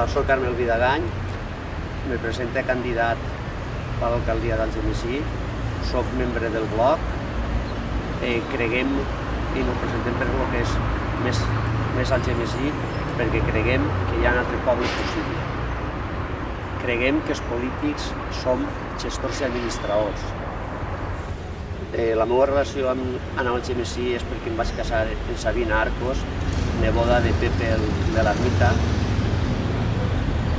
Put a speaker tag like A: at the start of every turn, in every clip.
A: Hola, soc Carmel Vidagany, me presento candidat a l'alcaldia d'Algemesí, soc membre del bloc, creguem i ens presentem per el que és més Algemesí perquè creguem que hi ha un altre poble possible. Creguem que els polítics som gestors i administradors. La meva relació amb Algemesí és perquè em vaig casar amb Sabina Arcos, neboda de Pepe de l'Ermita,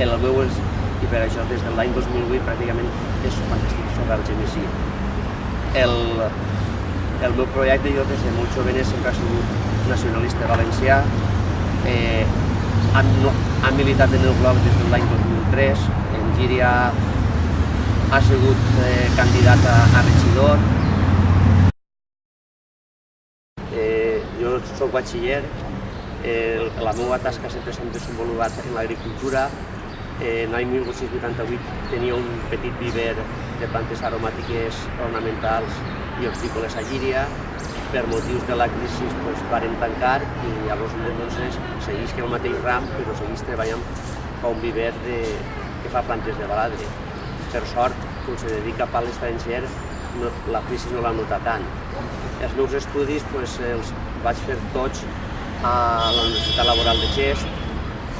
A: i per això des de l'any 2008 pràcticament és quan estic sobre Algemesí. El meu projecte, jo des de molt jovenet sempre ha sigut nacionalista valencià, ha militat en el bloc des de l'any 2003, en Llíria ha sigut candidat a regidor. Jo soc batxiller, la meva tasca sempre s'ha desenvolupat en l'agricultura. L'any 1888 tenia un petit viver de plantes aromàtiques, ornamentals i hortícoles a Llíria. Per motius de la crisi varen tancar i llavors entonces seguís que el mateix ram, però seguís treballant a un viver que fa plantes de baladre. Per sort, com se dedica a pal estranger, la crisi no la nota tant. Els meus estudis els vaig fer tots a la Universitat Laboral de Xest,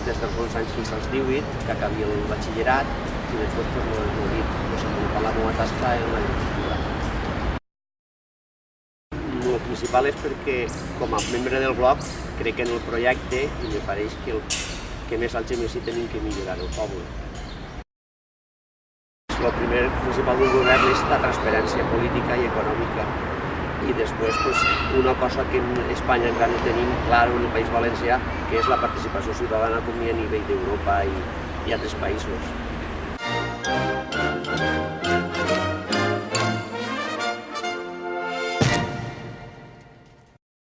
A: des dels 11 anys fins als 18, que acabi el batxillerat, i després m'ho he dit, desenvolupar la meva tasca en l'agricultura. El principal és perquè, com a membre del bloc, crec en el projecte i me pareix que més Algemesí tenim que millorar el poble. El primer principal d'un govern és la transparència política i econòmica. I després una cosa que en Espanya encara no tenim clar en el País Valencià, que és la participació ciutadana com hi ha a nivell d'Europa i altres països.